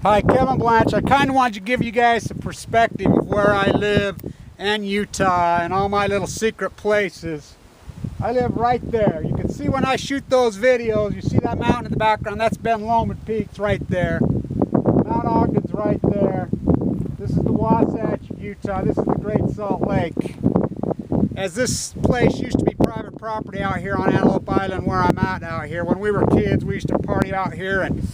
Hi, Kevin Blanch. I kind of wanted to give you guys a perspective of where I live in Utah and all my little secret places. I live right there. You can see when I shoot those videos, you see that mountain in the background, that's Ben Lomond Peaks right there. Mount Ogden's right there. This is the Wasatch, Utah. This is the Great Salt Lake. As this place used to be private property out here on Antelope Island where I'm at out here. When we were kids, we used to party out here, and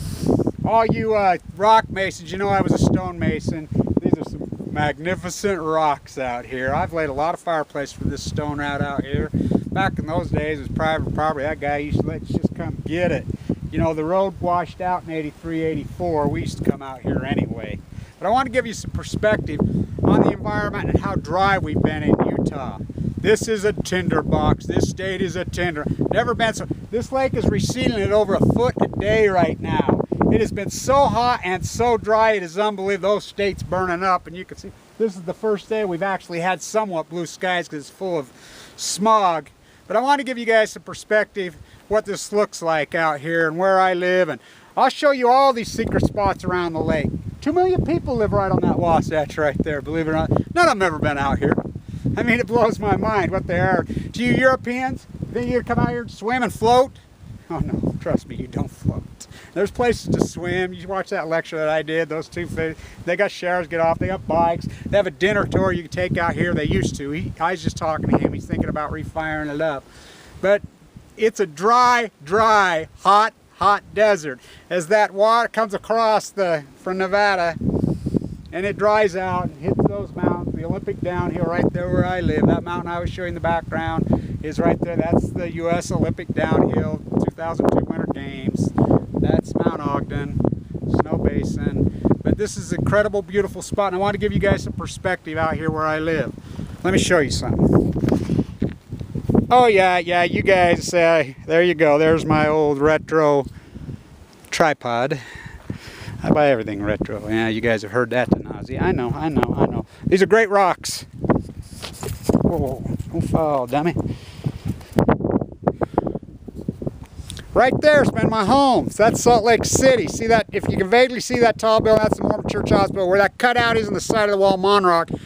all you rock masons, you know I was a stone mason. These are some magnificent rocks out here. I've laid a lot of fireplace for this stone out here. Back in those days, it was private property. That guy used to let us just come get it. You know, the road washed out in 83, 84. We used to come out here anyway. But I want to give you some perspective on the environment and how dry we've been in Utah. This is a tinderbox. This state is a tinder. Never been so. This lake is receding at over a foot a day right now. It has been so hot and so dry, it is unbelievable. Those states burning up, and you can see this is the first day we've actually had somewhat blue skies because it's full of smog. But I want to give you guys some perspective what this looks like out here and where I live, and I'll show you all these secret spots around the lake. 2 million people live right on that Wasatch right there, believe it or not. None of them ever been out here. I mean, it blows my mind what they are. To you Europeans, think you come out here and swim and float? Oh no, trust me, you don't float. There's places to swim. You watch that lecture that I did, those two fish, they got showers, get off, they got bikes, they have a dinner tour you can take out here. They used to. I was just talking to him, he's thinking about refiring it up. But it's a dry, hot desert. As that water comes across from Nevada and it dries out and hits those mountains, the Olympic downhill right there where I live, that mountain I was showing in the background is right there. That's the U.S. Olympic downhill 2002 Winter Games. That's Mount Ogden, Snow Basin. But this is an incredible, beautiful spot, and I want to give you guys some perspective out here where I live. Let me show you something. Oh yeah, you guys, there you go. There's my old retro tripod. I buy everything retro. Yeah, you guys have heard that to nausea. I know. These are great rocks. Whoa, don't fall, dummy. Right there's been my home. So that's Salt Lake City. See that? If you can vaguely see that tall building, that's the Mormon Church Hospital. Where that cutout is on the side of the wall, Monrock.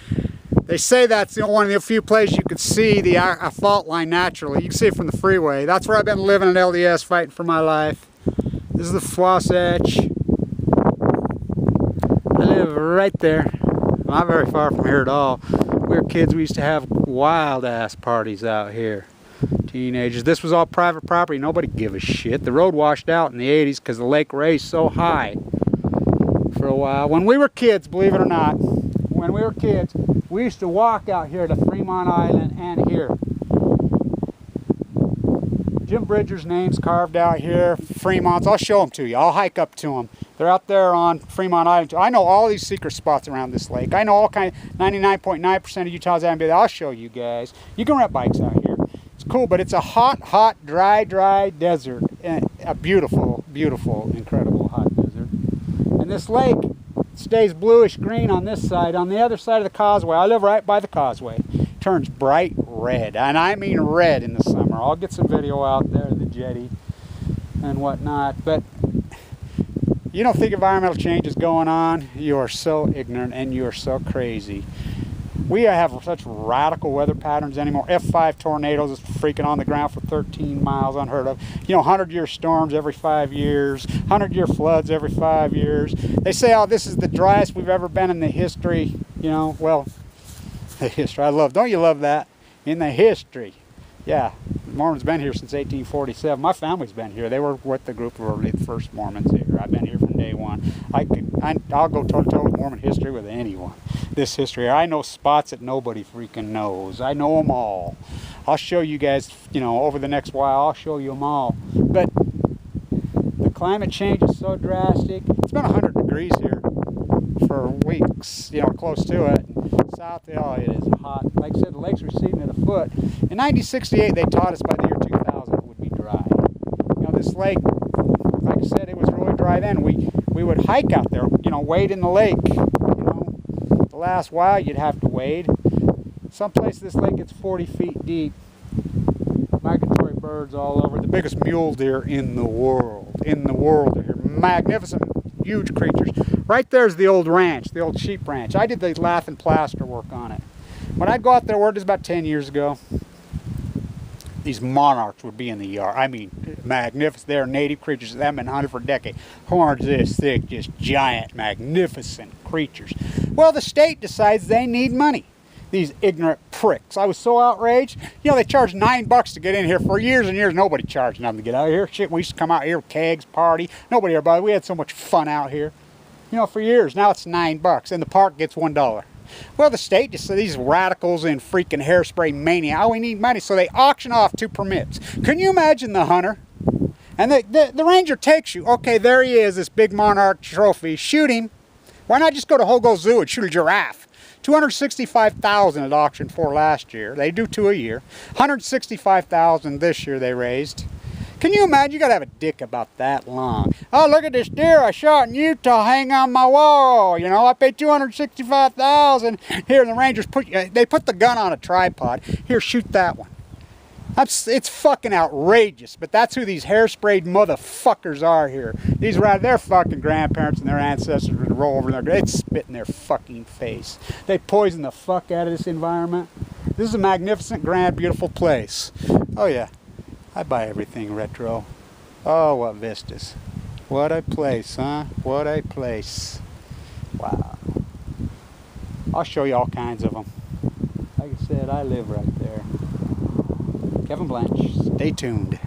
They say that's one of the few places you could see the fault line naturally. You can see it from the freeway. That's where I've been living at LDS, fighting for my life. This is the Wasatch. I live right there. Not very far from here at all. We were kids, we used to have wild ass parties out here. Teenagers. This was all private property. Nobody give a shit. The road washed out in the 80s because the lake raised so high for a while. When we were kids, believe it or not, when we were kids, we used to walk out here to Fremont Island and here. Jim Bridger's name's carved out here. Fremont's. I'll show them to you. I'll hike up to them. They're out there on Fremont Island. I know all these secret spots around this lake. I know all kind of 99.9% of Utah's haven't been there. I'll show you guys. You can rent bikes out here. It's cool, but it's a hot, dry desert. And a beautiful, incredible hot desert. And this lake stays bluish green on this side. On the other side of the causeway, I live right by the causeway, turns bright red, and I mean red in the summer. I'll get some video out there, the jetty and whatnot. But you don't think environmental change is going on? You are so ignorant and you are so crazy. We have such radical weather patterns anymore. F5 tornadoes is freaking on the ground for 13 miles, unheard of. You know, 100-year storms every 5 years, 100-year floods every 5 years. They say, oh, this is the driest we've ever been in the history. You know, well, the history. Don't you love that? In the history. Yeah, the Mormons been here since 1847. My family's been here. They were with the group of early first Mormons here. I've been here from day one. I'll go toe-to-toe with Mormon history with anyone. This history, I know spots that nobody freaking knows. I know them all. I'll show you guys, you know, over the next while, I'll show you them all. But the climate change is so drastic. It's been 100 degrees here for weeks, you know, close to it. South, oh, it is hot. Like I said, the lake's receding at a foot. In 1968, they taught us by the year 2000 it would be dry. You know, this lake, like I said, it was really dry then. We would hike out there, you know, wade in the lake. You know, the last while you'd have to wade. Some places this lake gets 40 feet deep. Migratory birds all over. The biggest mule deer in the world. Are here. Magnificent huge creatures. Right there's the old ranch, the old sheep ranch. I did the lath and plaster work on it. When I'd go out there, work, this was about 10 years ago, these monarchs would be in the yard. I mean, magnificent. They're native creatures that have been hunted for decades. Horns this thick, just giant, magnificent creatures. Well, the state decides they need money. These ignorant pricks. I was so outraged. You know, they charge $9 to get in here. For years and years, nobody charged nothing to get out here. Shit, we used to come out here with kegs, party. Nobody ever bothered. We had so much fun out here. You know, for years. Now it's $9, and the park gets $1. Well, the state just said these radicals and freaking hairspray mania, oh, we need money, so they auction off 2 permits. Can you imagine the hunter? And the ranger takes you. Okay, there he is, this big monarch trophy. Shoot him. Why not just go to Hogo Zoo and shoot a giraffe? $265,000 at auction for last year. They do 2 a year. $165,000 this year they raised. Can you imagine? You gotta have a dick about that long. Oh, look at this deer I shot in Utah hanging on my wall. You know, I paid $265,000. Here, the rangers they put the gun on a tripod. Here, shoot that one. It's fucking outrageous, but that's who these hairsprayed motherfuckers are here. Their fucking grandparents and their ancestors would roll over there. They'd spit in their fucking face. They poison the fuck out of this environment. This is a magnificent, grand, beautiful place. Oh yeah. I buy everything retro. Oh, what vistas. What a place, huh? What a place. Wow. I'll show you all kinds of them. Like I said, I live right there. Kevin Blanch. Stay tuned.